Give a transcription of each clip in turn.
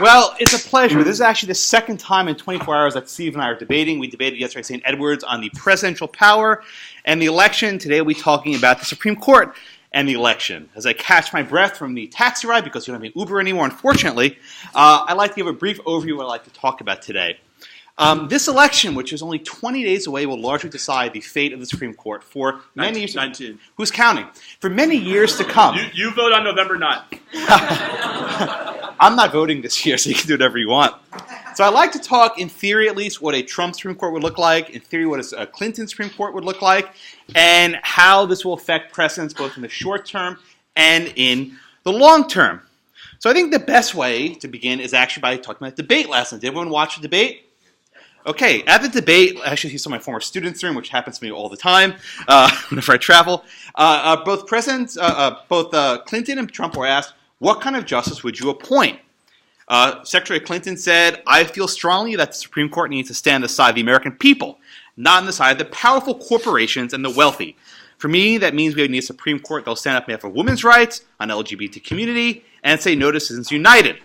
Well, it's a pleasure. This is actually the second time in 24 hours that Steve and I are debating. We debated yesterday at St. Edward's on the presidential power and the election. Today we'll be talking about the Supreme Court and the election. As I catch my breath from the taxi ride, because you don't have an Uber anymore, unfortunately, I'd like to give a brief overview of what I'd like to talk about today. This election, which is only 20 days away, will largely decide the fate of the Supreme Court for many years. 19. Who's counting? For many years to come. You vote on November 9th. I'm not voting this year, so you can do whatever you want. So I'd like to talk, in theory at least, what a Trump Supreme Court would look like, in theory what a Clinton Supreme Court would look like, and how this will affect precedents both in the short term and in the long term. So I think the best way to begin is actually by talking about the debate last night. Did everyone watch the debate? Okay, at the debate, I actually see some of my former students in the room, which happens to me all the time whenever I travel. Both Clinton and Trump were asked, what kind of justice would you appoint? Secretary Clinton said, I feel strongly that the Supreme Court needs to stand on the side of the American people, not on the side of the powerful corporations and the wealthy. For me, that means we need a Supreme Court that will stand up on behalf of women's rights, on the LGBT community, and say no to Citizens United.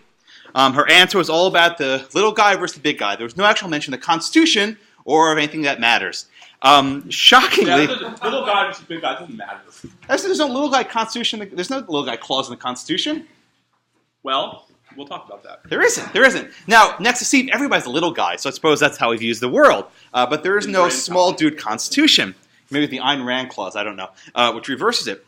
Her answer was all about the little guy versus the big guy. There was no actual mention of the Constitution or of anything that matters. Shockingly, the little guy versus big guy doesn't matter. There's no little guy Constitution. There's no little guy clause in the Constitution. Well, we'll talk about that. There isn't. Now, next to Steve, everybody's a little guy, so I suppose that's how we view the world. But there is no small dude Constitution. Maybe the Ayn Rand clause, I don't know, which reverses it.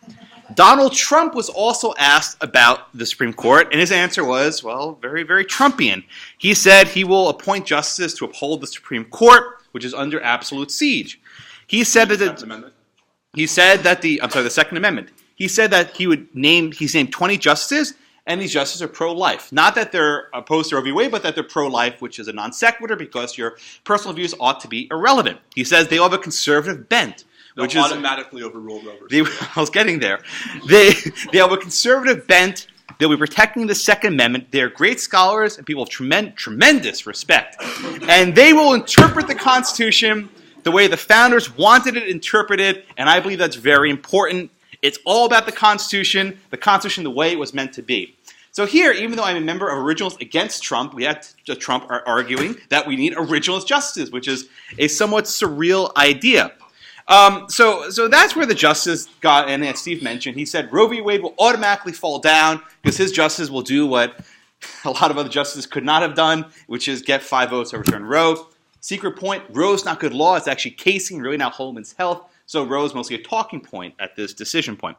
Donald Trump was also asked about the Supreme Court, and his answer was, well, very, very Trumpian. He said he will appoint justices to uphold the Supreme Court, which is under absolute siege. He said that the Second Amendment. He said that he's named 20 justices, and these justices are pro-life. Not that they're opposed to Roe v. Wade, but that they're pro-life, which is a non sequitur because your personal views ought to be irrelevant. He says they all have a conservative bent. They'll automatically overrule Roe v. Wade. I was getting there. They have a conservative bent. They'll be protecting the Second Amendment. They're great scholars and people of tremendous respect. And they will interpret the Constitution the way the founders wanted it interpreted, and I believe that's very important. It's all about the Constitution the way it was meant to be. So here, even though I'm a member of Originals Against Trump, we had Trump arguing that we need originalist justices, which is a somewhat surreal idea. So that's where the justice got, and as Steve mentioned, he said Roe v. Wade will automatically fall down because his justice will do what a lot of other justices could not have done, which is get 5 votes to overturn Roe. Secret point, Roe's not good law. It's actually casing really now Holman's health. So Roe's mostly a talking point at this decision point.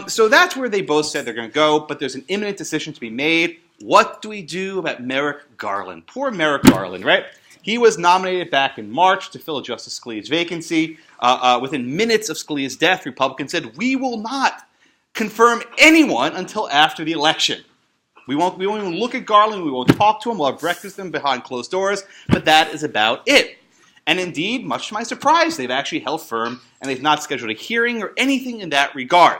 So that's where they both said they're going to go, but there's an imminent decision to be made. What do we do about Merrick Garland? Poor Merrick Garland, right? He was nominated back in March to fill Justice Scalia's vacancy. Within minutes of Scalia's death, Republicans said, we will not confirm anyone until after the election. We won't even look at Garland. We won't talk to him. We'll have breakfast with him behind closed doors. But that is about it. And indeed, much to my surprise, they've actually held firm, and they've not scheduled a hearing or anything in that regard.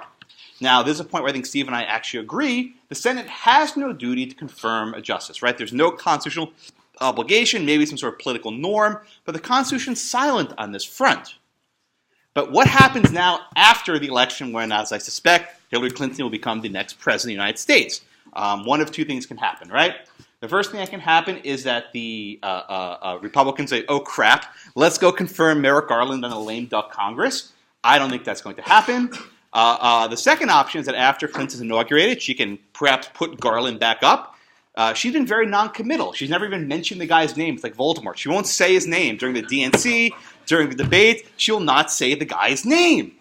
Now, there's a point where I think Steve and I actually agree. The Senate has no duty to confirm a justice, right? There's no constitutional obligation, maybe some sort of political norm, but the Constitution's silent on this front. But what happens now after the election when, as I suspect, Hillary Clinton will become the next president of the United States? One of two things can happen, right? The first thing that can happen is that the Republicans say, oh crap, let's go confirm Merrick Garland on a lame duck Congress. I don't think that's going to happen. The second option is that after Clinton's inaugurated, she can perhaps put Garland back up. She's been very non-committal. She's never even mentioned the guy's name. It's like Voldemort. She won't say his name during the DNC, during the debate. She'll not say the guy's name,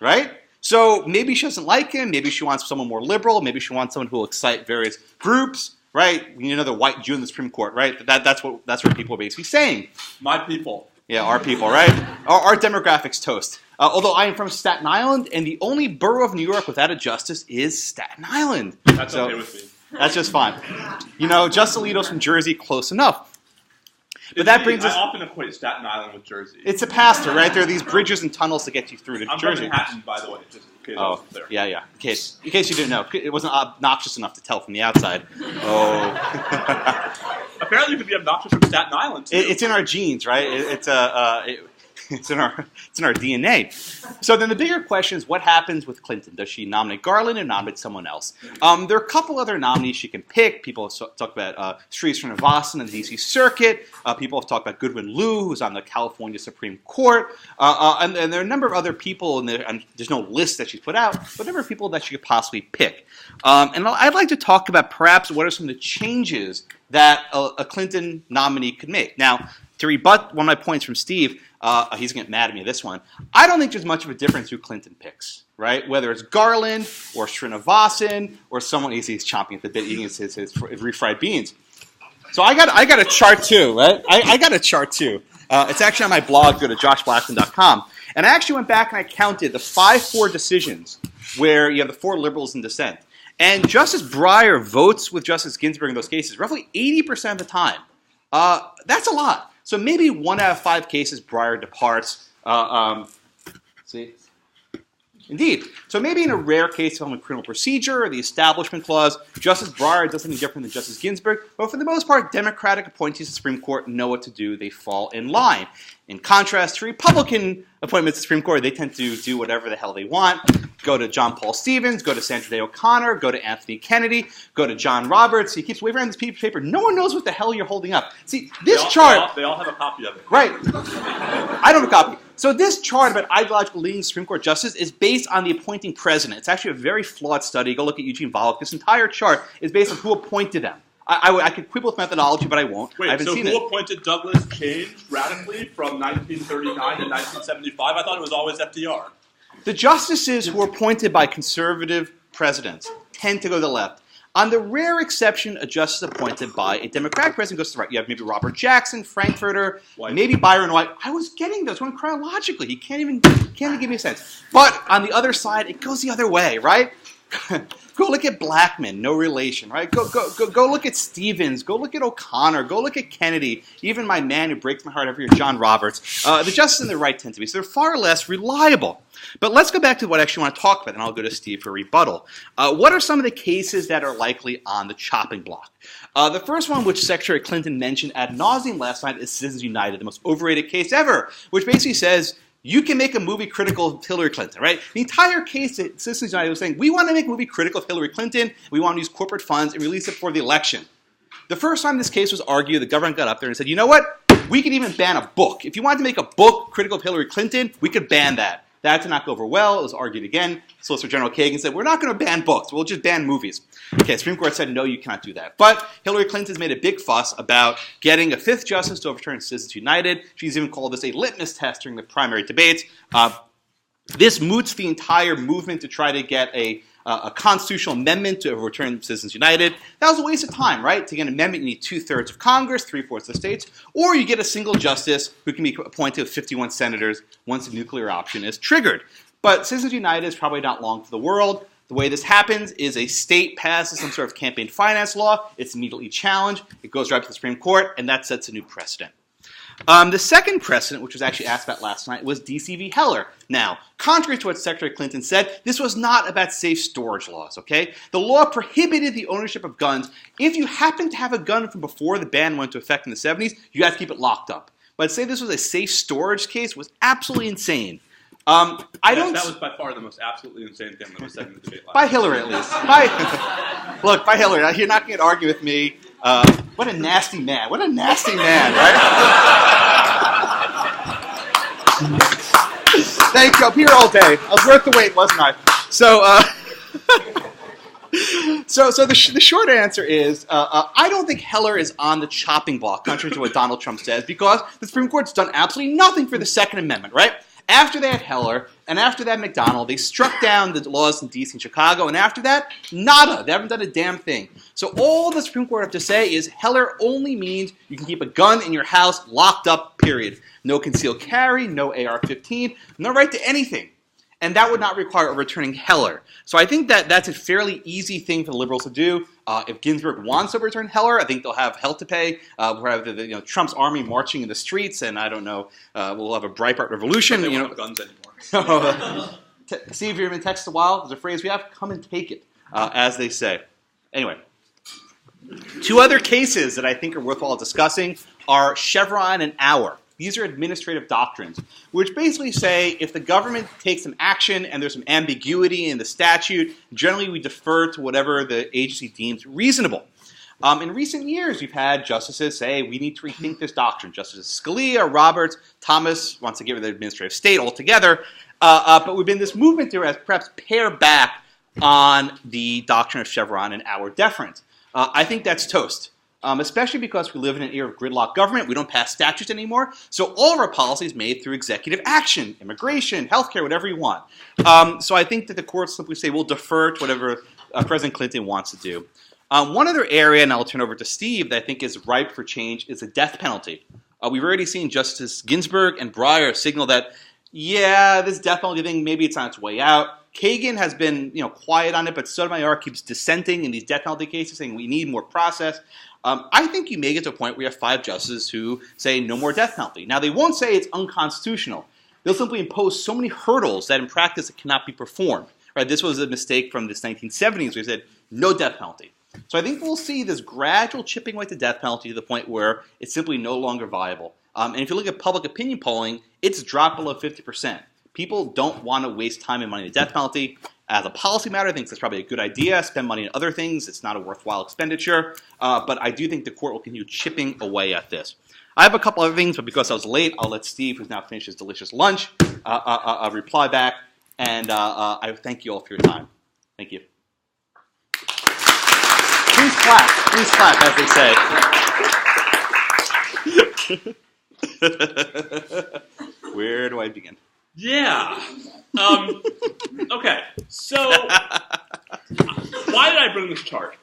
right? So maybe she doesn't like him. Maybe she wants someone more liberal. Maybe she wants someone who will excite various groups, right? We need another white Jew in the Supreme Court, right? That's what people are basically saying. My people. Yeah, our people, right? Our demographics toast. Although I am from Staten Island, and the only borough of New York without a justice is Staten Island. That's okay with me. That's just fine. You know, Justice Alito's from Jersey, close enough. But that brings us. I often equate Staten Island with Jersey. It's a pass-through, right? There are these bridges and tunnels to get you through to Jersey. I'm from Manhattan, by the way, just in case I wasn't clear. Yeah. In case you didn't know, it wasn't obnoxious enough to tell from the outside. Oh. Apparently, it could be obnoxious from Staten Island too. It's in our genes, right? It's in our DNA. So then the bigger question is, what happens with Clinton? Does she nominate Garland or nominate someone else? There are a couple other nominees she can pick. People have talked about Sri Srinivasan in the D.C. Circuit. People have talked about Goodwin Liu, who's on the California Supreme Court. And there are a number of other people, and there's no list that she's put out, but a number of people that she could possibly pick. And I'd like to talk about perhaps what are some of the changes that a Clinton nominee could make. Now, to rebut one of my points from Steve, he's going to get mad at me this one. I don't think there's much of a difference who Clinton picks, right? Whether it's Garland or Srinivasan or someone, he's chomping at the bit, eating his refried beans. So I got a chart too, right? I got a chart too. It's actually on my blog. Go to joshblackman.com. And I actually went back and I counted the 5-4 decisions where you have the 4 liberals in dissent. And Justice Breyer votes with Justice Ginsburg in those cases roughly 80% of the time. That's a lot. So maybe 1 out of 5 cases Breyer departs. See? Indeed. So maybe in a rare case of criminal procedure or the Establishment Clause, Justice Breyer does something different than Justice Ginsburg, but for the most part, Democratic appointees to the Supreme Court know what to do. They fall in line. In contrast to Republican appointments to the Supreme Court, they tend to do whatever the hell they want. Go to John Paul Stevens, go to Sandra Day O'Connor, go to Anthony Kennedy, go to John Roberts. He keeps waving around this piece of paper. No one knows what the hell you're holding up. See, this chart... They all have a copy of it. Right. I don't have a copy. So this chart about ideological leading Supreme Court justice is based on the appointing president. It's actually a very flawed study. Go look at Eugene Vladeck. This entire chart is based on who appointed them. I could quibble with methodology, but I won't. Wait, I haven't so seen who appointed Douglas changed radically from 1939 to 1975? I thought it was always FDR. The justices who are appointed by conservative presidents tend to go to the left. On the rare exception, a justice appointed by a Democratic president goes to the right. You have maybe Robert Jackson, Frankfurter, maybe Byron White. I was getting those one chronologically. He can't even give me a sense. But on the other side, it goes the other way, right? Go look at Blackman, no relation, right? Go look at Stevens. Go look at O'Connor. Go look at Kennedy. Even my man who breaks my heart every year, John Roberts. The justices on the right tend to be. So they're far less reliable. But let's go back to what I actually want to talk about, and I'll go to Steve for rebuttal. What are some of the cases that are likely on the chopping block? The first one, which Secretary Clinton mentioned ad nauseum last night, is Citizens United, the most overrated case ever, which basically says you can make a movie critical of Hillary Clinton, right? The entire case at Citizens United was saying, we want to make a movie critical of Hillary Clinton, we want to use corporate funds and release it for the election. The first time this case was argued, the government got up there and said, you know what? We could even ban a book. If you wanted to make a book critical of Hillary Clinton, we could ban that. That did not go over well. It was argued again. Solicitor General Kagan said, we're not going to ban books. We'll just ban movies. Okay, Supreme Court said, no, you cannot do that. But Hillary Clinton's made a big fuss about getting a 5th justice to overturn Citizens United. She's even called this a litmus test during the primary debates. This moots the entire movement to try to get a constitutional amendment to overturn Citizens United. That was a waste of time, right? To get an amendment, you need 2/3 of Congress, 3/4 of the states, or you get a single justice who can be appointed with 51 senators once the nuclear option is triggered. But Citizens United is probably not long for the world. The way this happens is a state passes some sort of campaign finance law. It's immediately challenged. It goes right to the Supreme Court, and that sets a new precedent. The second precedent, which was actually asked about last night, was D.C. v. Heller. Now, contrary to what Secretary Clinton said, this was not about safe storage laws, okay? The law prohibited the ownership of guns. If you happen to have a gun from before the ban went into effect in the 70s, you have to keep it locked up. But to say this was a safe storage case was absolutely insane. That was by far the most absolutely insane thing that was said in the debate last By Hillary, at least. Look, by Hillary. You're not going to argue with me. What a nasty man. What a nasty man, right? Thank you. I'm here all day. I was worth the wait, wasn't I? So the short answer is I don't think Heller is on the chopping block, contrary to what Donald Trump says, because the Supreme Court's done absolutely nothing for the Second Amendment, right? After they had Heller, and after that McDonald, they struck down the laws in D.C. and Chicago, and after that, nada. They haven't done a damn thing. So all the Supreme Court have to say is Heller only means you can keep a gun in your house locked up, period. No concealed carry, no AR-15, no right to anything. And that would not require overturning Heller. So I think that that's a fairly easy thing for the liberals to do. If Ginsburg wants to overturn Heller, I think they'll have hell to pay. We'll have Trump's army marching in the streets, and I don't know, we'll have a Breitbart revolution. They won't have guns anymore. See if you're in text a while. There's a phrase we have, come and take it, as they say. Anyway, 2 other cases that I think are worthwhile discussing are Chevron and Auer. These are administrative doctrines, which basically say if the government takes some action and there's some ambiguity in the statute, generally we defer to whatever the agency deems reasonable. In recent years, we've had justices say we need to rethink this doctrine. Justices Scalia, Roberts, Thomas wants to get rid of the administrative state altogether. But we've been in this movement to perhaps pare back on the doctrine of Chevron and our deference. I think that's toast, especially because we live in an era of gridlock government. We don't pass statutes anymore. So all of our policy is made through executive action, immigration, healthcare, whatever you want. So I think that the courts simply say we'll defer to whatever President Clinton wants to do. One other area, and I'll turn over to Steve, that I think is ripe for change is the death penalty. We've already seen Justice Ginsburg and Breyer signal that, yeah, this death penalty thing, maybe it's on its way out. Kagan has been quiet on it, but Sotomayor keeps dissenting in these death penalty cases, saying we need more process. I think you may get to a point where you have 5 justices who say no more death penalty. Now, they won't say it's unconstitutional. They'll simply impose so many hurdles that in practice it cannot be performed. Right? This was a mistake from the 1970s where they said no death penalty. So I think we'll see this gradual chipping away at the death penalty to the point where it's simply no longer viable. And if you look at public opinion polling, it's dropped below 50%. People don't want to waste time and money on the death penalty. As a policy matter, I think that's probably a good idea. Spend money on other things. It's not a worthwhile expenditure. But I do think the court will continue chipping away at this. I have a couple other things, but because I was late, I'll let Steve, who's now finished his delicious lunch, reply back. And I thank you all for your time. Thank you. Please clap, as they say. Where do I begin? Yeah. Okay. So, why did I bring this chart?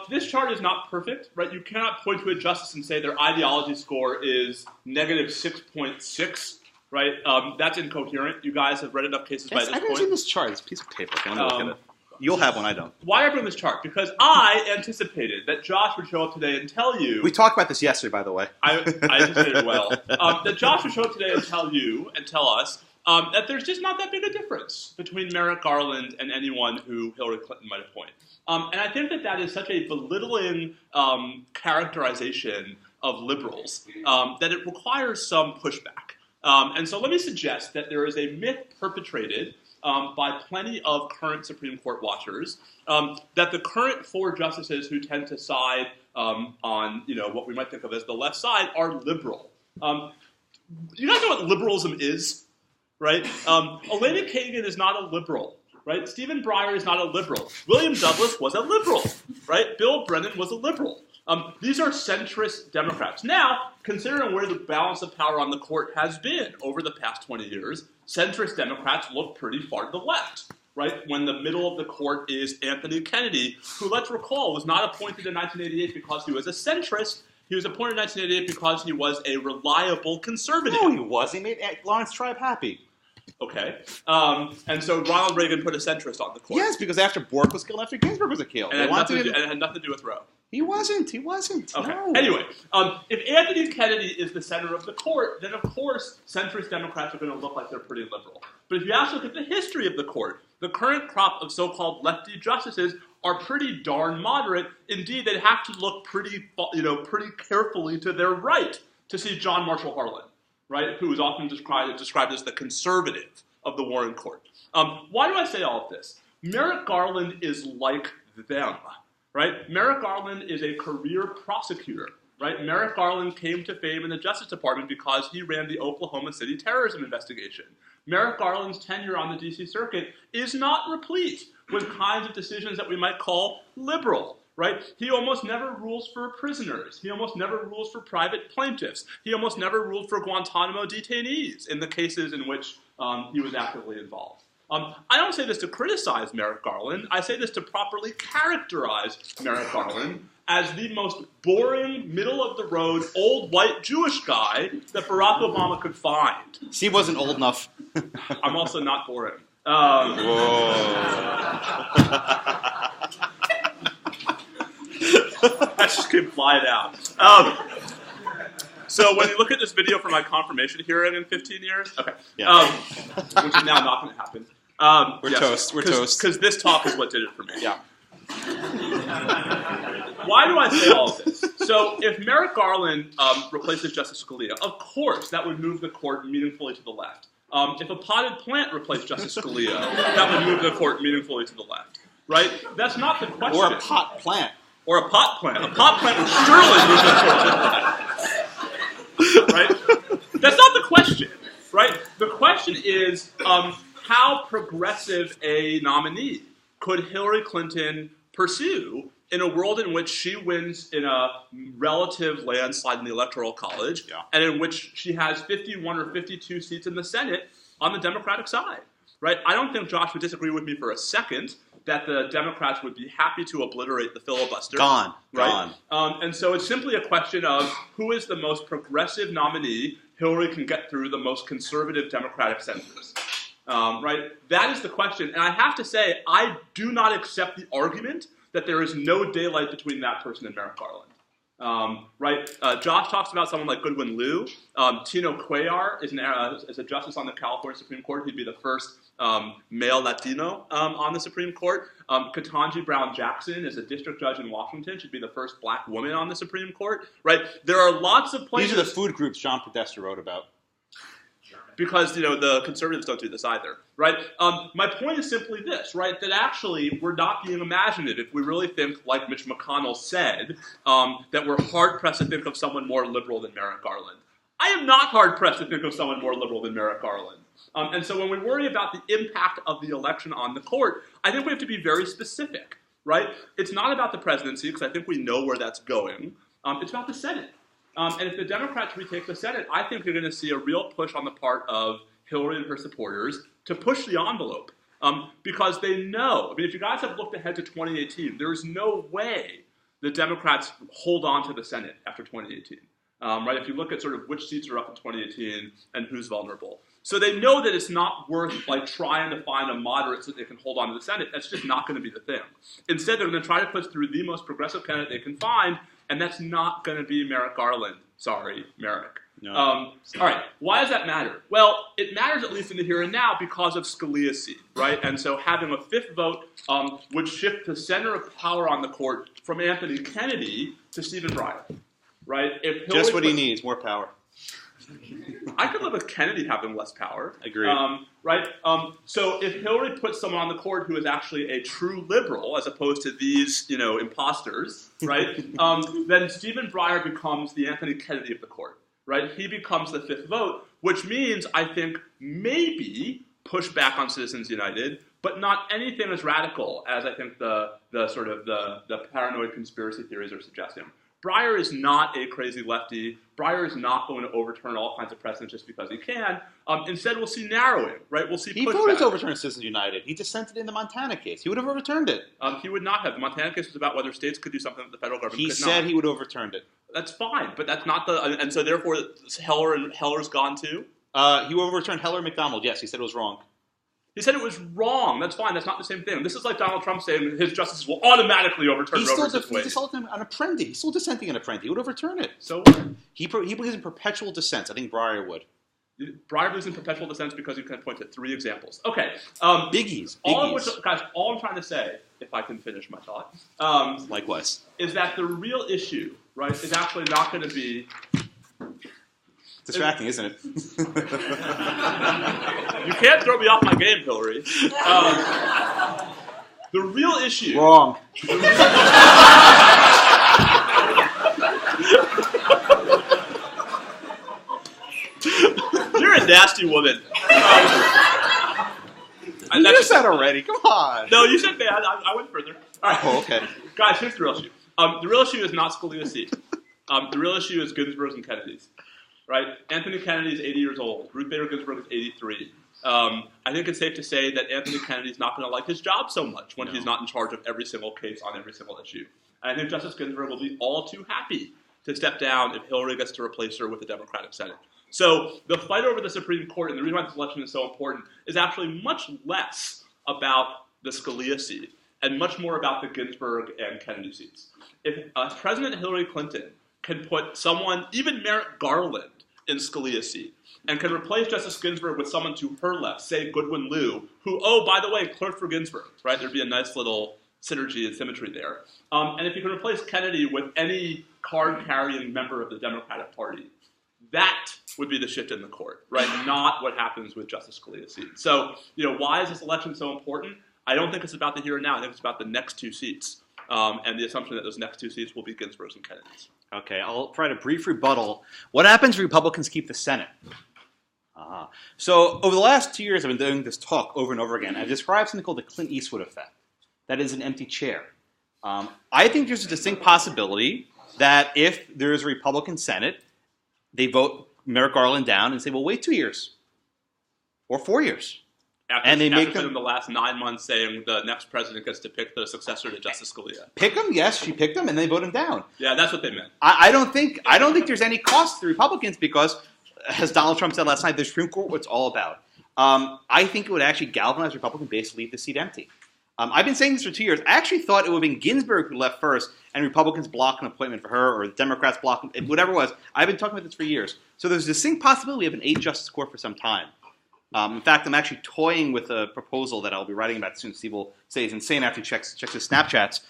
This chart is not perfect, right? You cannot point to a justice and say their ideology score is negative 6.6, right? That's incoherent. You guys have read enough cases by this point. I haven't seen this chart. It's a piece of paper. Let me look at it. You'll have one, I don't. Why I bring this chart? Because I anticipated that Josh would show up today and tell you... We talked about this yesterday, by the way. I anticipated well. That Josh would show up today and tell us that there's just not that big a difference between Merrick Garland and anyone who Hillary Clinton might appoint. And I think that is such a belittling characterization of liberals that it requires some pushback. And so let me suggest that there is a myth perpetrated by plenty of current Supreme Court watchers that the current 4 justices who tend to side on what we might think of as the left side are liberal. You guys know what liberalism is, right? Elena Kagan is not a liberal, right? Stephen Breyer is not a liberal. William Douglas was a liberal, right? Bill Brennan was a liberal. These are centrist Democrats. Now, considering where the balance of power on the court has been over the past 20 years, centrist Democrats look pretty far to the left, right? When the middle of the court is Anthony Kennedy, who, let's recall, was not appointed in 1988 because he was a centrist. He was appointed in 1988 because he was a reliable conservative. No, he was. He made Lawrence Tribe happy. Okay. And so Ronald Reagan put a centrist on the court. Yes, because after Bork was killed, after Ginsburg was killed. And it had nothing to do with Roe. He wasn't. Okay. No. Anyway, if Anthony Kennedy is the center of the court, then of course centrist Democrats are going to look like they're pretty liberal. But if you actually look at the history of the court, the current crop of so-called lefty justices are pretty darn moderate. Indeed, they'd have to look pretty carefully to their right to see John Marshall Harlan, right, who is often described as the conservative of the Warren Court. Why do I say all of this? Merrick Garland is like them. Right? Merrick Garland is a career prosecutor. Right? Merrick Garland came to fame in the Justice Department because he ran the Oklahoma City terrorism investigation. Merrick Garland's tenure on the D.C. Circuit is not replete with kinds of decisions that we might call liberal. Right? He almost never rules for prisoners. He almost never rules for private plaintiffs. He almost never ruled for Guantanamo detainees in the cases in which he was actively involved. I don't say this to criticize Merrick Garland. I say this to properly characterize Merrick Garland as the most boring, middle-of-the-road, old white Jewish guy that Barack Obama could find. He wasn't old enough. I'm also not boring. Whoa. That just came flying out. So when you look at this video for my confirmation hearing in 15 years, okay, yeah. Which is now not going to happen. We're toast. Because this talk is what did it for me. Yeah. Why do I say all of this? So if Merrick Garland replaces Justice Scalia, of course that would move the court meaningfully to the left. If a potted plant replaced Justice Scalia, that would move the court meaningfully to the left. Right? That's not the question. Or a pot plant. Or a pot plant. A pot plant would surely move the court to the left. Right? That's not the question. Right? The question is how progressive a nominee could Hillary Clinton pursue in a world in which she wins in a relative landslide in the Electoral College, and in which she has 51 or 52 seats in the Senate on the Democratic side, right? I don't think Josh would disagree with me for a second that the Democrats would be happy to obliterate the filibuster. Gone. And so it's simply a question of who is the most progressive nominee Hillary can get through the most conservative Democratic senators. Right? That is the question. And I have to say, I do not accept the argument that there is no daylight between that person and Merrick Garland. Right? Josh talks about someone like Goodwin Liu. Tino Cuellar is a justice on the California Supreme Court. He'd be the first male Latino on the Supreme Court. Ketanji Brown Jackson is a district judge in Washington. She'd be the first black woman on the Supreme Court. Right? There are lots of places. These are the food groups John Podesta wrote about. Because, the conservatives don't do this either, right? My point is simply this, right, that actually we're not being imaginative if we really think, like Mitch McConnell said, that we're hard-pressed to think of someone more liberal than Merrick Garland. I am not hard-pressed to think of someone more liberal than Merrick Garland. And so when we worry about the impact of the election on the court, I think we have to be very specific, right? It's not about the presidency, because I think we know where that's going. It's about the Senate. And if the Democrats retake the Senate, I think you're going to see a real push on the part of Hillary and her supporters to push the envelope. Because they know, if you guys have looked ahead to 2018, there's no way the Democrats hold on to the Senate after 2018. Right? If you look at sort of which seats are up in 2018 and who's vulnerable. So they know that it's not worth trying to find a moderate so that they can hold on to the Senate. That's just not going to be the thing. Instead, they're going to try to push through the most progressive candidate they can find, and that's not going to be Merrick Garland. Sorry, Merrick. No. All right, why does that matter? Well, it matters at least in the here and now because of Scalia's seat, right? And so having a fifth vote would shift the center of power on the court from Anthony Kennedy to Stephen Breyer, right? Just what he needs, more power. I could live with Kennedy having less power. Agreed. Right? So if Hillary puts someone on the court who is actually a true liberal, as opposed to these, imposters, right? Then Stephen Breyer becomes the Anthony Kennedy of the court, right? He becomes the fifth vote, which means, I think, maybe push back on Citizens United, but not anything as radical as I think the paranoid conspiracy theories are suggesting. Breyer is not a crazy lefty. Breyer is not going to overturn all kinds of precedents just because he can. Instead, we'll see narrowing, right? We'll see pushback. He voted to overturn Citizens United. He dissented in the Montana case. He would have overturned it. He would not have. The Montana case was about whether states could do something that the federal government could not. He said he would have overturned it. That's fine, but that's not the... And so therefore, Heller's gone too? He overturned Heller McDonald. Yes, he said it was wrong. He said it was wrong. That's fine. That's not the same thing. This is like Donald Trump saying his justices will automatically overturn Roe versus Wade. He's still an Apprendi. He's still dissenting in Apprendi. He would overturn it. So what? He believes in perpetual dissents. I think Breyer would. Breyer believes in perpetual dissents because you can point to 3 examples. Okay. Biggies. All of which, guys, all I'm trying to say, if I can finish my thought, likewise, is that the real issue, right, is actually not going to be... Distracting, isn't it? You can't throw me off my game, Hillary. The real issue... Wrong. You're a nasty woman. You just said already. Come on. No, you said bad. I went further. All right. Oh, okay. Guys, here's the real issue. The real issue is not Scalia's seat. The real issue is Ginsburg's and Kennedy's. Right? Anthony Kennedy is 80 years old. Ruth Bader Ginsburg is 83. I think it's safe to say that Anthony Kennedy is not going to like his job so much when he's not in charge of every single case on every single issue. And I think Justice Ginsburg will be all too happy to step down if Hillary gets to replace her with the Democratic Senate. So the fight over the Supreme Court, and the reason why this election is so important, is actually much less about the Scalia seat and much more about the Ginsburg and Kennedy seats. If President Hillary Clinton can put someone, even Merrick Garland, in Scalia's seat, and can replace Justice Ginsburg with someone to her left, say Goodwin Liu, who, oh, by the way, clerked for Ginsburg, right? There'd be a nice little synergy and symmetry there. And if you can replace Kennedy with any card-carrying member of the Democratic Party. That would be the shift in the court, right? Not what happens with Justice Scalia's seat. So, why is this election so important? I don't think it's about the here and now. I think it's about the next two seats, and the assumption that those next two seats will be Ginsburg's and Kennedy's. Okay, I'll provide a brief rebuttal. What happens if Republicans keep the Senate? So over the last 2 years, I've been doing this talk over and over again. I've described something called the Clint Eastwood effect. That is an empty chair. I think there's a distinct possibility that if there is a Republican Senate, they vote Merrick Garland down and say, well, wait 2 years or 4 years. And they make them in the last 9 months saying the next president gets to pick the successor to Justice Scalia. Pick him, yes, she picked him, and they vote him down. Yeah, that's what they meant. I don't think there's any cost to the Republicans because, as Donald Trump said last night, the Supreme Court, what it's all about. I think it would actually galvanize Republican base to leave the seat empty. I've been saying this for 2 years. I actually thought it would have been Ginsburg who left first, and Republicans block an appointment for her, or the Democrats block, whatever it was. I've been talking about this for years. So there's a distinct possibility of an 8-justice court for some time. In fact, I'm actually toying with a proposal that I'll be writing about soon. Steve will say he's insane after he checks his Snapchats.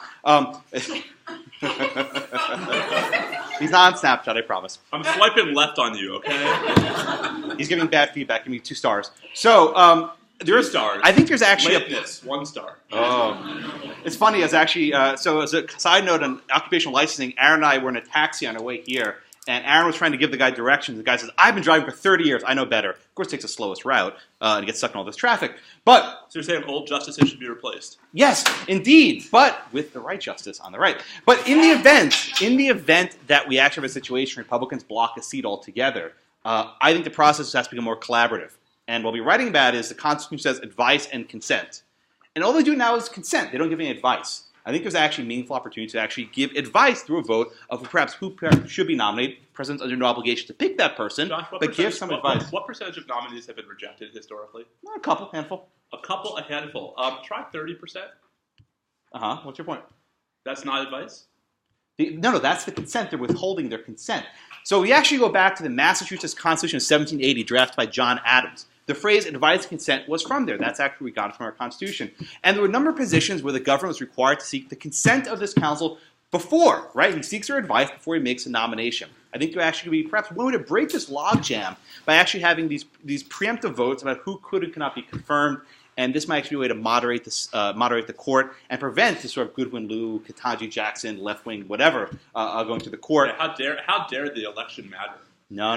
He's not on Snapchat, I promise. I'm swiping left on you, okay? He's giving bad feedback, giving me 2 stars. So there are stars. I think there's actually Lateness, 1 star. Oh, it's funny. As actually, so as a side note on occupational licensing, Aaron and I were in a taxi on our way here. And Aaron was trying to give the guy directions. The guy says, I've been driving for 30 years. I know better. Of course, takes the slowest route and gets stuck in all this traffic. But so you're saying old justices should be replaced? Yes, indeed. But with the right justice on the right. But in the event that we actually have a situation where Republicans block a seat altogether, I think the process has to become more collaborative. And what we'll be writing about is the Constitution says advice and consent. And all they do now is consent. They don't give any advice. I think there's actually a meaningful opportunity to actually give advice through a vote of perhaps who should be nominated. The president's under no obligation to pick that person, Josh, but give some advice. What percentage of nominees have been rejected historically? A couple, handful. A handful. Try 30%. What's your point? That's not advice? No, that's the consent. They're withholding their consent. So we actually go back to the Massachusetts Constitution of 1780, drafted by John Adams. The phrase advice and consent was from there. That's actually we got it from our Constitution. And there were a number of positions where the government was required to seek the consent of this council before, right? He seeks their advice before he makes a nomination. I think there actually be perhaps one way to break this logjam by actually having these preemptive votes about who could and cannot be confirmed. And this might actually be a way to moderate the court and prevent this sort of Goodwin Liu, Ketanji Jackson, left wing, whatever, going to the court. Yeah, how dare the election matter? No.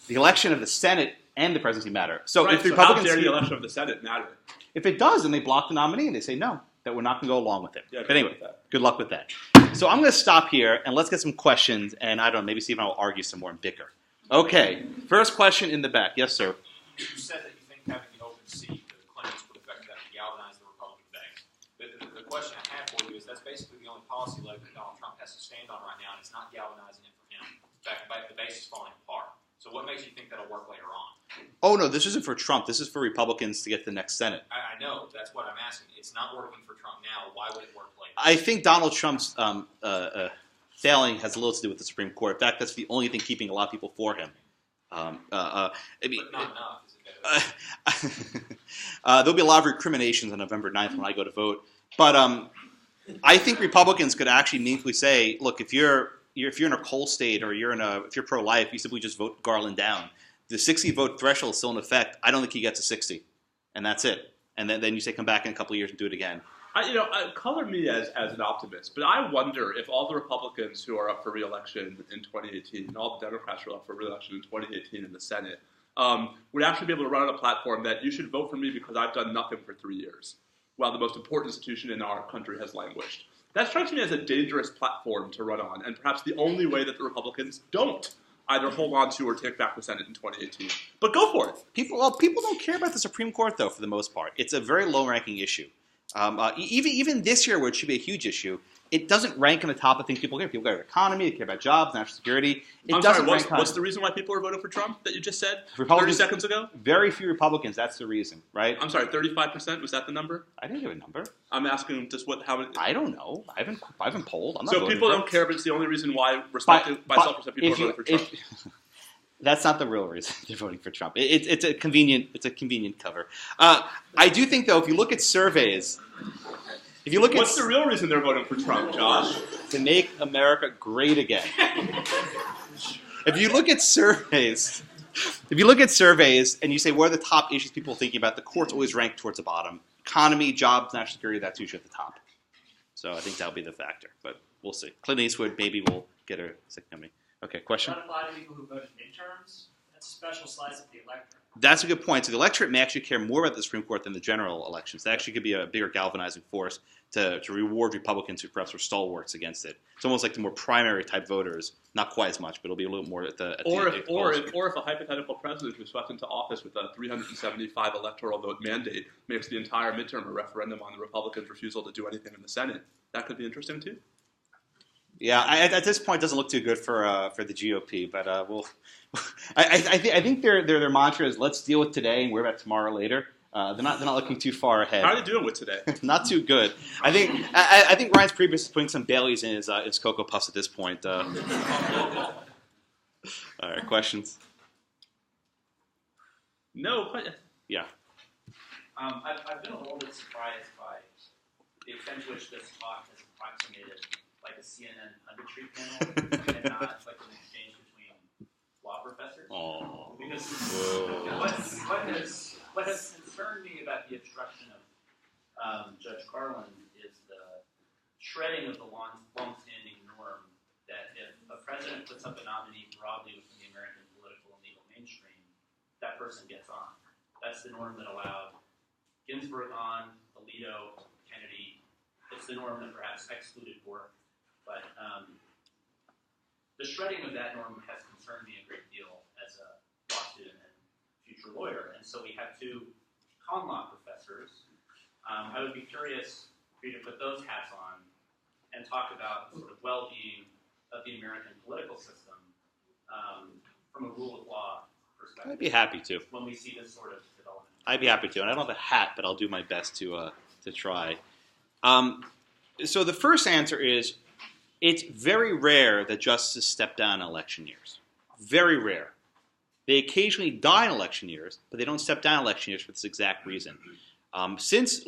The election of the Senate and the presidency matter. So right, if the Republicans how dare the election of the Senate matter? If it does, and they block the nominee and they say no, that we're not going to go along with it. Yeah, but anyway, good luck with that. So I'm going to stop here and let's get some questions, and I don't know, maybe Steve and I will argue some more and bicker. Okay, first question in the back. Yes, sir. You said that you think having the open seat, the Clintons would affect that to galvanize the Republican base. The question I have for you is that's basically the only policy leg that Donald Trump has to stand on right now, and it's not galvanizing it for him. In fact, the base is falling apart. So what makes you think that'll work later on? Oh, no, this isn't for Trump. This is for Republicans to get to the next Senate. I know. That's what I'm asking. It's not working for Trump now. Why would it work later? I think Donald Trump's failing has a little to do with the Supreme Court. In fact, that's the only thing keeping a lot of people for him. But not enough. Is it there'll be a lot of recriminations on November 9th when I go to vote. But I think Republicans could actually meaningfully say, look, if you're in a coal state or if you're pro-life, you simply just vote Garland down. The 60 vote threshold is still in effect. I don't think he gets a 60, and that's it. And then you say come back in a couple of years and do it again. Color me as an optimist, but I wonder if all the Republicans who are up for re-election in 2018 and all the Democrats who are up for re-election in 2018 in the Senate would actually be able to run on a platform that you should vote for me because I've done nothing for 3 years, while the most important institution in our country has languished. That strikes me as a dangerous platform to run on, and perhaps the only way that the Republicans don't either hold on to or take back the Senate in 2018. But go for it. People don't care about the Supreme Court, though, for the most part. It's a very low-ranking issue. Even this year, where it should be a huge issue, it doesn't rank in the top of things people care. People care about economy, they care about jobs, national security. What's the reason why people are voting for Trump that you just said 30 seconds ago? Very few Republicans, that's the reason, right? I'm sorry, 35%? Was that the number? I didn't give a number. I'm asking just how many... I don't know. I haven't polled. I'm not so people don't care, but it's the only reason why, respected by self-respect, people are voting for Trump. That's not the real reason they're voting for Trump. It's a convenient cover. I do think, though, if you look at surveys, If you look What's the real reason they're voting for Trump, Josh? to make America great again. If you look at surveys, and you say what are the top issues people are thinking about, the courts always rank towards the bottom. Economy, jobs, national security, that's usually at the top. So I think that'll be the factor, but we'll see. Clint Eastwood maybe will get a second coming. Okay, question? Does that apply to people who voted midterms? That's a special slice of the electorate. That's a good point. So the electorate may actually care more about the Supreme Court than the general elections. That actually could be a bigger galvanizing force to reward Republicans who perhaps were stalwarts against it. It's almost like the more primary type voters, not quite as much, but it'll be a little more at the Or if a hypothetical president who's swept into office with a 375 electoral vote mandate makes the entire midterm a referendum on the Republicans' refusal to do anything in the Senate, that could be interesting too. Yeah, at this point, it doesn't look too good for the GOP, but we'll. I think their mantra is let's deal with today and worry about tomorrow later. They're not looking too far ahead. How are they doing with today? Not too good. I think Ryan's Priebus is putting some Baileys in his Cocoa Puffs at this point. All right, questions? No. Yeah. I've been a little bit surprised by the extent to which this talk has approximated like a CNN punditry panel and not like an exchange between law professors. Oh. Because what has concerned me about the obstruction of Judge Garland is the shredding of the long-standing norm that if a president puts up a nominee broadly within the American political and legal mainstream, that person gets on. That's the norm that allowed Ginsburg on, Alito, Kennedy. It's the norm that perhaps excluded Bork. But the shredding of that norm has concerned me a great deal as a law student and future lawyer. And so we have two con law professors. I would be curious for you to put those hats on and talk about the sort of well-being of the American political system from a rule of law perspective. I'd be happy to. When we see this sort of development. I'd be happy to. And I don't have a hat, but I'll do my best to try. So the first answer is, it's very rare that justices step down in election years. Very rare. They occasionally die in election years, but they don't step down in election years for this exact reason. Since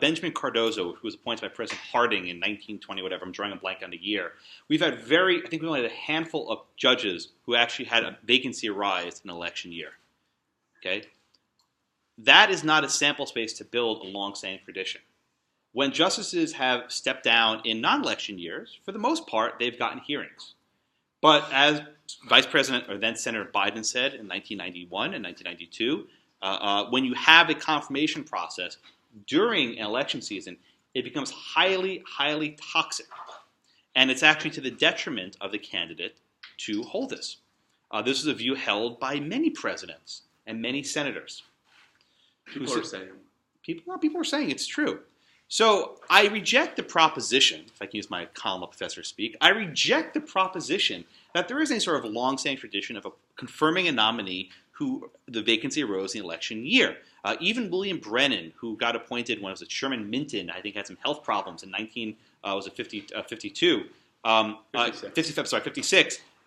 Benjamin Cardozo, who was appointed by President Harding in 1920, whatever, I'm drawing a blank on the year, we've had I think we only had a handful of judges who actually had a vacancy arise in an election year. Okay? That is not a sample space to build a long-standing tradition. When justices have stepped down in non-election years, for the most part, they've gotten hearings. But as Vice President or then Senator Biden said in 1991 and 1992, when you have a confirmation process during an election season, it becomes highly, highly toxic. And it's actually to the detriment of the candidate to hold this. This is a view held by many presidents and many senators. People are saying. People are saying it's true. So I reject the proposition, if I can use my common professor speak, I reject the proposition that there is any sort of long-standing tradition of confirming a nominee who the vacancy arose in the election year. Even William Brennan, who got appointed when it was at Sherman Minton, I think had some health problems in 56.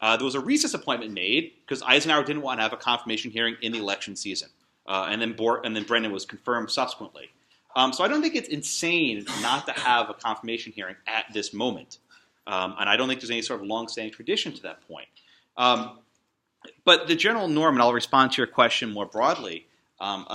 There was a recess appointment made because Eisenhower didn't want to have a confirmation hearing in the election season. And then Brennan was confirmed subsequently. So I don't think it's insane not to have a confirmation hearing at this moment. And I don't think there's any sort of long-standing tradition to that point. But the general norm, and I'll respond to your question more broadly,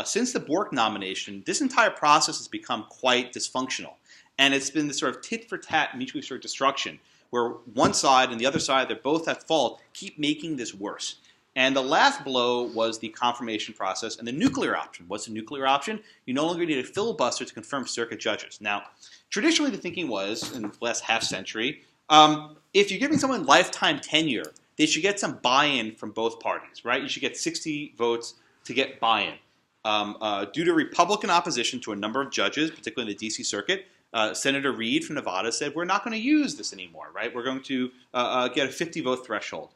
since the Bork nomination, this entire process has become quite dysfunctional. And it's been this sort of tit-for-tat, mutually assured destruction, where one side and the other side, they're both at fault, keep making this worse. And the last blow was the confirmation process and the nuclear option. What's the nuclear option? You no longer need a filibuster to confirm circuit judges. Now, traditionally the thinking was, in the last half century, if you're giving someone lifetime tenure, they should get some buy-in from both parties, right? You should get 60 votes to get buy-in. Due to Republican opposition to a number of judges, particularly in the D.C. Circuit, Senator Reid from Nevada said, we're not going to use this anymore, right? We're going to get a 50-vote threshold.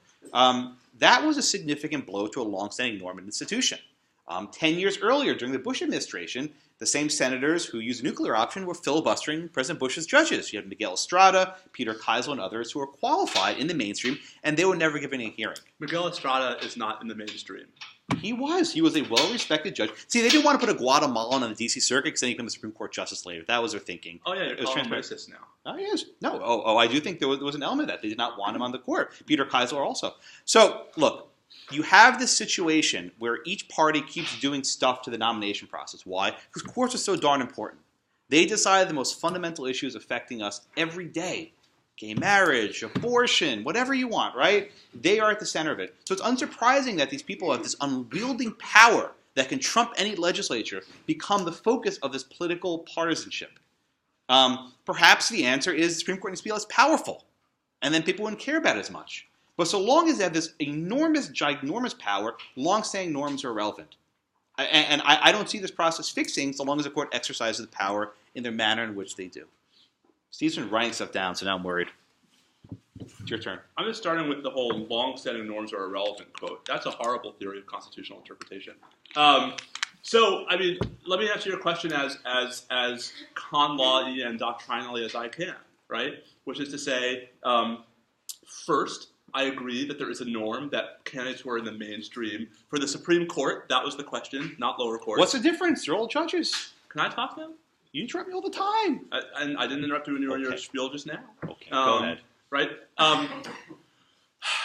That was a significant blow to a long-standing norm and institution. 10 years earlier, during the Bush administration, the same senators who used the nuclear option were filibustering President Bush's judges. You had Miguel Estrada, Peter Keisel, and others who were qualified in the mainstream, and they were never given a hearing. Miguel Estrada is not in the mainstream. He was a well-respected judge. See, they didn't want to put a Guatemalan on the D.C. Circuit because then he became a Supreme Court justice later. That was their thinking. Oh, yeah, you're It was calling him transparent. racist now. Oh, yes. No. I do think there was an element of that. They did not want him on the court. Peter Keisler also. So, look, you have this situation where each party keeps doing stuff to the nomination process. Why? Because courts are so darn important. They decide the most fundamental issues affecting us every day. Gay marriage, abortion, whatever you want, right? They are at the center of it. So it's unsurprising that these people have this unwielding power that can trump any legislature become the focus of this political partisanship. Perhaps the answer is the Supreme Court needs to be less powerful, and then people wouldn't care about it as much. But so long as they have this enormous, ginormous power, long-standing norms are irrelevant. And I don't see this process fixing so long as the court exercises the power in the manner in which they do. Steve's been writing stuff down, so now I'm worried. It's your turn. I'm just starting with the whole long-standing norms are irrelevant quote. That's a horrible theory of constitutional interpretation. So, I mean, let me answer your question as con law-y and doctrinally as I can, right? Which is to say, first, I agree that there is a norm that candidates who are in the mainstream. For the Supreme Court, that was the question, not lower courts. What's the difference? They're all judges. Can I talk now? You interrupt me all the time. And I didn't interrupt you when you were in your spiel just now. Okay, go ahead. Right?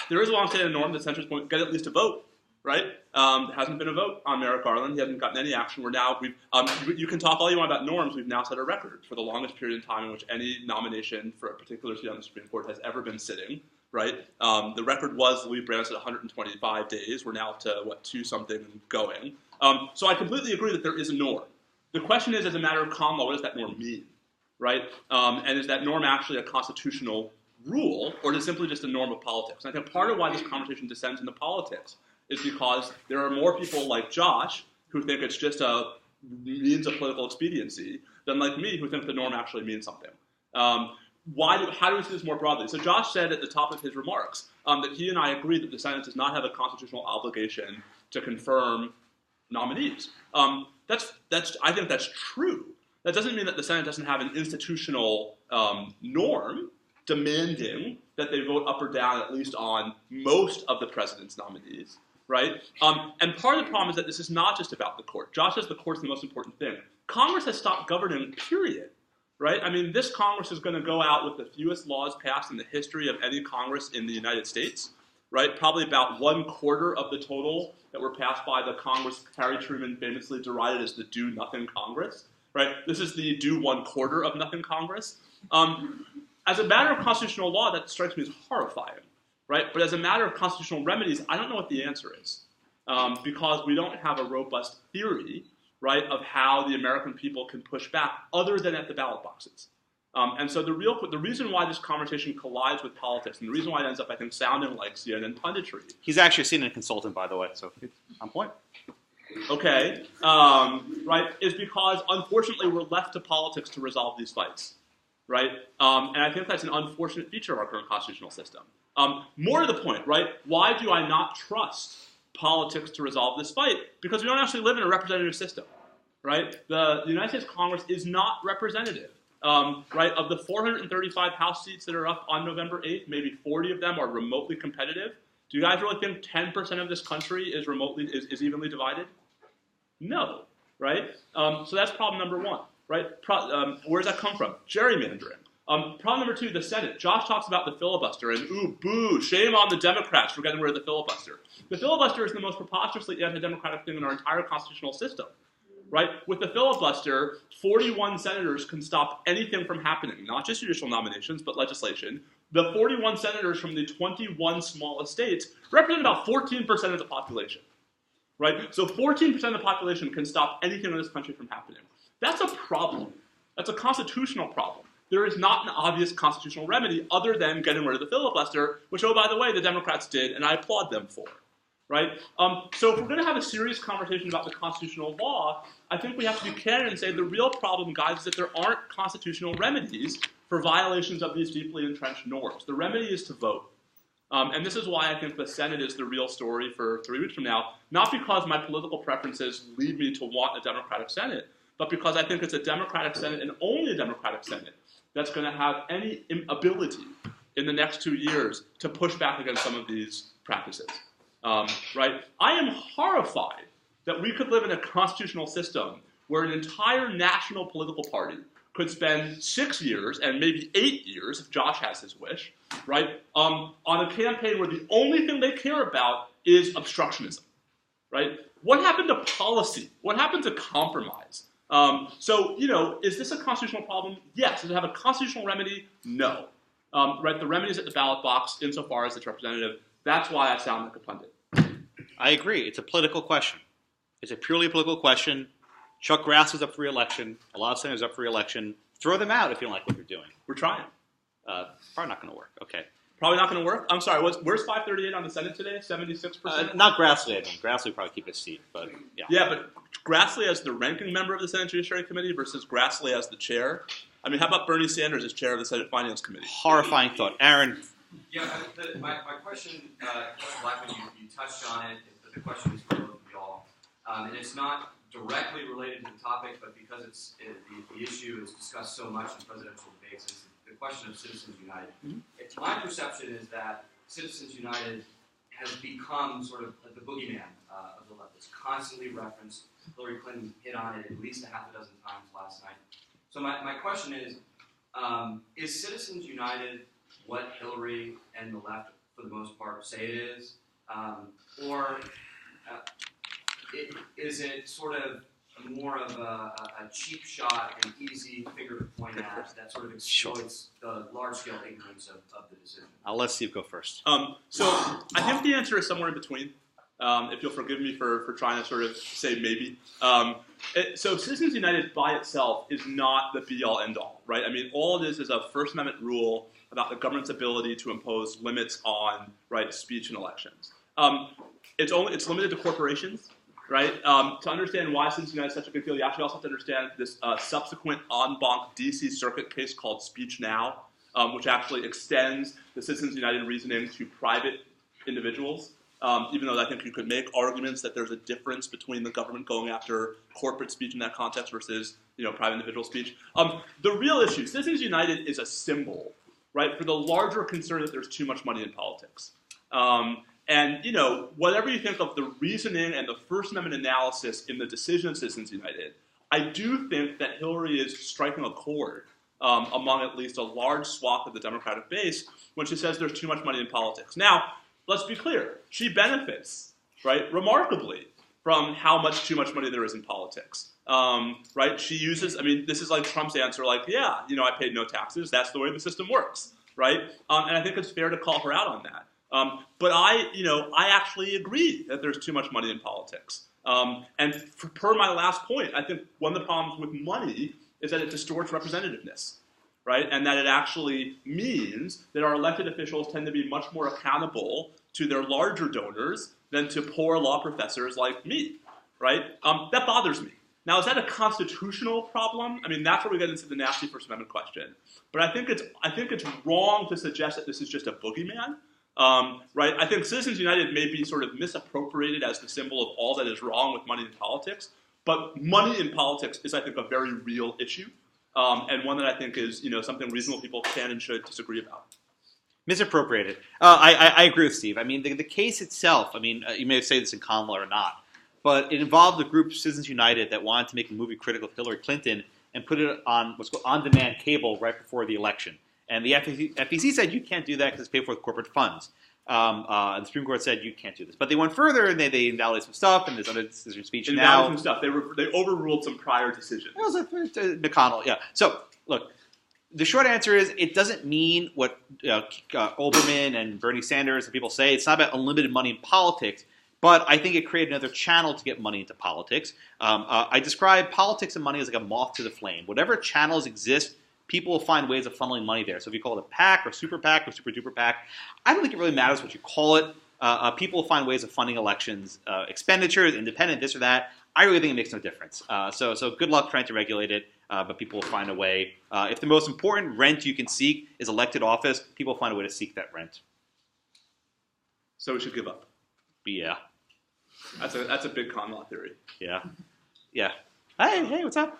There is a long-standing norm that centers get at least a vote, right? There hasn't been a vote on Merrick Garland. He hasn't gotten any action. You can talk all you want about norms. We've now set a record for the longest period of time in which any nomination for a particular seat on the Supreme Court has ever been sitting, right? The record was Louis Brandeis at 125 days. We're now up to, 2-something and going. So I completely agree that there is a norm. The question is, as a matter of common law, what does that norm mean, right? And is that norm actually a constitutional rule, or is it simply just a norm of politics? And I think part of why this conversation descends into politics is because there are more people like Josh who think it's just a means of political expediency than like me who think the norm actually means something. How do we see this more broadly? So Josh said at the top of his remarks that he and I agree that the Senate does not have a constitutional obligation to confirm nominees. I think that's true. That doesn't mean that the Senate doesn't have an institutional norm demanding that they vote up or down at least on most of the president's nominees, right? And part of the problem is that this is not just about the court. Josh says the court's the most important thing. Congress has stopped governing, period, right? I mean, this Congress is going to go out with the fewest laws passed in the history of any Congress in the United States, right? Probably about 1/4 of the total that were passed by the Congress Harry Truman famously derided as the do-nothing Congress, right? This is the do 1/4 of nothing Congress. As a matter of constitutional law, that strikes me as horrifying, right? But as a matter of constitutional remedies, I don't know what the answer is because we don't have a robust theory, right, of how the American people can push back other than at the ballot boxes. And so the reason why this conversation collides with politics, and the reason why it ends up, I think, sounding like CNN punditry. He's actually a CNN consultant, by the way, so it's on point. Okay, right, is because, unfortunately, we're left to politics to resolve these fights, right? And I think that's an unfortunate feature of our current constitutional system. More to the point, right, why do I not trust politics to resolve this fight? Because we don't actually live in a representative system, right? The United States Congress is not representative. Right, of the 435 House seats that are up on November 8th, maybe 40 of them are remotely competitive. Do you guys really think 10% of this country is evenly divided? No, right? So that's problem number one, right? Where does that come from? Gerrymandering. Problem number two, the Senate. Josh talks about the filibuster, and ooh, boo, shame on the Democrats for getting rid of the filibuster. The filibuster is the most preposterously anti-democratic thing in our entire constitutional system. Right? With the filibuster, 41 senators can stop anything from happening, not just judicial nominations, but legislation. The 41 senators from the 21 smallest states represent about 14% of the population. Right? So 14% of the population can stop anything in this country from happening. That's a problem. That's a constitutional problem. There is not an obvious constitutional remedy other than getting rid of the filibuster, which, oh, by the way, the Democrats did, and I applaud them for. Right? So if we're going to have a serious conversation about the constitutional law, I think we have to be candid and say the real problem, guys, is that there aren't constitutional remedies for violations of these deeply entrenched norms. The remedy is to vote. And this is why I think the Senate is the real story for 3 weeks from now, not because my political preferences lead me to want a Democratic Senate, but because I think it's a Democratic Senate and only a Democratic Senate that's going to have any ability in the next 2 years to push back against some of these practices. Right? I am horrified that we could live in a constitutional system where an entire national political party could spend 6 years and maybe 8 years, if Josh has his wish, right, on a campaign where the only thing they care about is obstructionism, right? What happened to policy? What happened to compromise? So, is this a constitutional problem? Yes. Does it have a constitutional remedy? No. Right? The remedy is at the ballot box insofar as it's representative. That's why I sound like a pundit. I agree. It's a political question. It's a purely political question. Chuck Grass is up for re-election. A lot of senators are up for re-election. Throw them out if you don't like what you're doing. We're trying. Probably not going to work. Okay. Probably not going to work? I'm sorry. Where's 538 on the Senate today? 76%? Not Grassley, I mean. Grassley would probably keep his seat, but yeah. Yeah, but Grassley as the ranking member of the Senate Judiciary Committee versus Grassley as the chair. I mean, how about Bernie Sanders as chair of the Senate Finance Committee? Horrifying thought. Aaron. Yeah, my question, Blackman, you touched on it, but the question is for both of y'all. And it's not directly related to the topic, but because the issue is discussed so much in presidential debates, is the question of Citizens United. Mm-hmm. My perception is that Citizens United has become sort of the boogeyman of the left. It's constantly referenced. Hillary Clinton hit on it at least a half a dozen times last night. So my question is Citizens United what Hillary and the left, for the most part, say it is? Or is it sort of more of a cheap shot and easy figure to point at that sort of exploits the large-scale ignorance of the decision? I'll let Steve go first. So I think the answer is somewhere in between, if you'll forgive me for trying to sort of say maybe. So Citizens United by itself is not the be-all, end-all, right? I mean, all it is a First Amendment rule about the government's ability to impose limits on, right, speech and elections. It's limited to corporations. Right? To understand why Citizens United is such a big deal, you actually also have to understand this subsequent en banc D.C. Circuit case called Speech Now, which actually extends the Citizens United reasoning to private individuals, even though I think you could make arguments that there's a difference between the government going after corporate speech in that context versus private individual speech. The real issue, Citizens United is a symbol, right, for the larger concern that there's too much money in politics. And, whatever you think of the reasoning and the First Amendment analysis in the decision of Citizens United, I do think that Hillary is striking a chord among at least a large swath of the Democratic base when she says there's too much money in politics. Now, let's be clear. She benefits, right, remarkably from how much too much money there is in politics. Right? She uses, this is like Trump's answer, like, yeah, I paid no taxes. That's the way the system works, right? And I think it's fair to call her out on that. But I actually agree that there's too much money in politics. And per my last point, I think one of the problems with money is that it distorts representativeness, right? And that it actually means that our elected officials tend to be much more accountable to their larger donors than to poor law professors like me, right? That bothers me. Now, is that a constitutional problem? That's where we get into the nasty First Amendment question. But I think it's wrong to suggest that this is just a boogeyman. Right? I think Citizens United may be sort of misappropriated as the symbol of all that is wrong with money in politics, but money in politics is, I think, a very real issue, and one that I think is, something reasonable people can and should disagree about. Misappropriated. I agree with Steve. The case itself, you may say this in common law or not, but it involved the group Citizens United that wanted to make a movie critical of Hillary Clinton and put it on what's called on-demand cable right before the election. And the FEC said you can't do that because it's paid for with corporate funds. And the Supreme Court said you can't do this. But they went further and they invalidated some stuff, and there's other decision speech now. Some stuff. They overruled some prior decisions. It was McConnell, yeah. So, look, the short answer is it doesn't mean what Olbermann and Bernie Sanders and people say. It's not about unlimited money in politics. But I think it created another channel to get money into politics. I describe politics and money as like a moth to the flame. Whatever channels exist, people will find ways of funneling money there. So if you call it a PAC or super duper PAC, I don't think it really matters what you call it. People will find ways of funding elections, expenditures, independent, this or that. I really think it makes no difference. So good luck trying to regulate it, but people will find a way. If the most important rent you can seek is elected office, people will find a way to seek that rent. So we should give up. Yeah. That's a big con law theory. Yeah. Hey, what's up?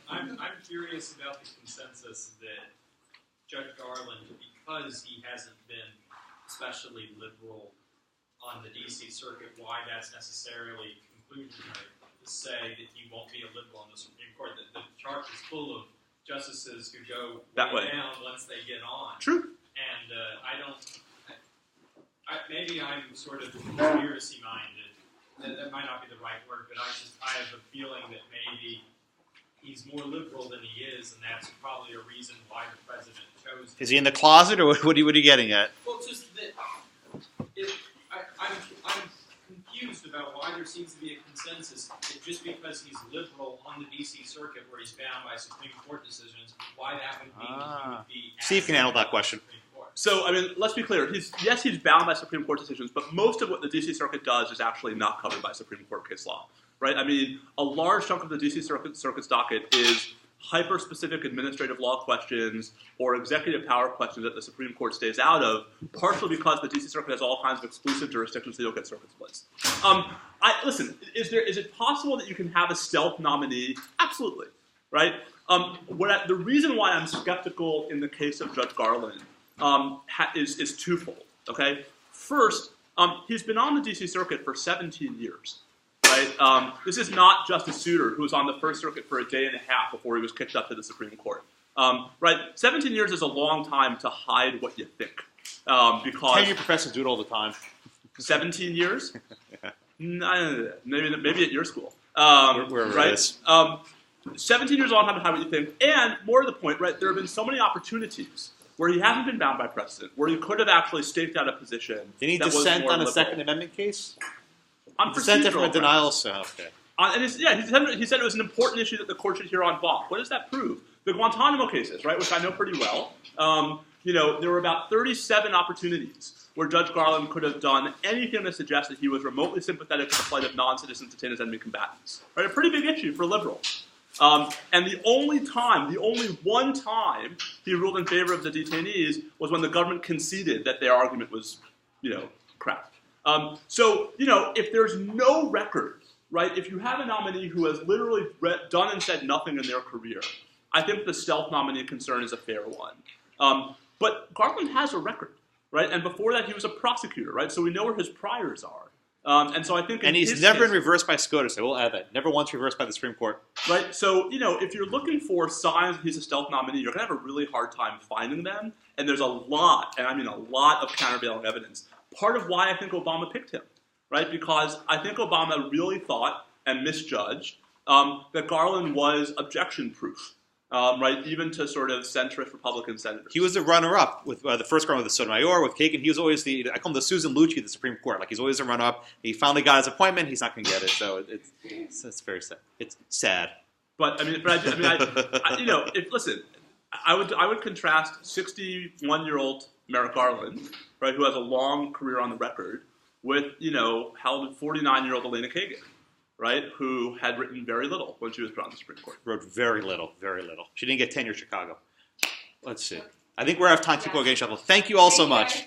I'm curious about the consensus that Judge Garland, because he hasn't been especially liberal on the D.C. Circuit, why that's necessarily conclusionary to say that he won't be a liberal on the Supreme Court. The chart is full of justices who go That way. down once they get on. True. And maybe I'm sort of conspiracy minded. That might not be the right word, but I have a feeling that maybe he's more liberal than he is, and that's probably a reason why the president chose him. Is he in the closet, or what are you getting at? Well, just that I'm confused about why there seems to be a consensus that just because he's liberal on the D.C. Circuit, where he's bound by Supreme Court decisions, why that would mean he would be. Steve can handle that question. So, I mean, let's be clear. He's bound by Supreme Court decisions, but most of what the D.C. Circuit does is actually not covered by Supreme Court case law, right? I mean, a large chunk of the D.C. Circuit's docket is hyper-specific administrative law questions or executive power questions that the Supreme Court stays out of, partially because the D.C. Circuit has all kinds of exclusive jurisdictions, so you'll get circuit splits. Listen, is it possible that you can have a stealth nominee? Absolutely, right? The reason why I'm skeptical in the case of Judge Garland is twofold, okay? First, he's been on the D.C. Circuit for 17 years, right? This is not Justice Souter, who was on the First Circuit for a day and a half before he was kicked up to the Supreme Court, right? 17 years is a long time to hide what you think, because... Tenure professors do it all the time. 17 years? Yeah. Maybe at your school. Wherever right? it is. 17 years is a long time to hide what you think, and more to the point, right, there have been so many opportunities where he hasn't been bound by precedent, where he could have actually staked out a position. Did he that was dissent more on a liberal. Second Amendment case? On Dissented from a procedural denial, grounds. so okay. And he said it was an important issue that the court should hear en banc. What does that prove? The Guantanamo cases, right, which I know pretty well, there were about 37 opportunities where Judge Garland could have done anything to suggest that he was remotely sympathetic to the plight of non-citizens detained as enemy combatants. Right, a pretty big issue for liberals. And the only one time he ruled in favor of the detainees was when the government conceded that their argument was, crap. If there's no record, right, if you have a nominee who has literally done and said nothing in their career, I think the stealth nominee concern is a fair one. But Garland has a record, right? And before that, he was a prosecutor, right? So we know where his priors are. And so I think, and he's never been reversed by SCOTUS. I will add that. Never once reversed by the Supreme Court. Right. So if you're looking for signs that he's a stealth nominee, you're going to have a really hard time finding them. And there's a lot, and I mean a lot of countervailing evidence. Part of why I think Obama picked him, right? Because I think Obama really thought and misjudged that Garland was objection-proof. Right, even to sort of centrist Republican senators. He was the runner-up with the first run with the Sotomayor, with Kagan. He was always I call him the Susan Lucci of the Supreme Court. Like, he's always a runner-up. He finally got his appointment. He's not going to get it. So it's very sad. It's sad. But I would contrast 61-year-old Merrick Garland, right, who has a long career on the record, with 49-year-old Elena Kagan, right, who had written very little when she was put on the Supreme Court. Wrote very little, very little. She didn't get tenure in Chicago. Let's see. I think we're out of time to go again, Shuffle. Thank you all so much.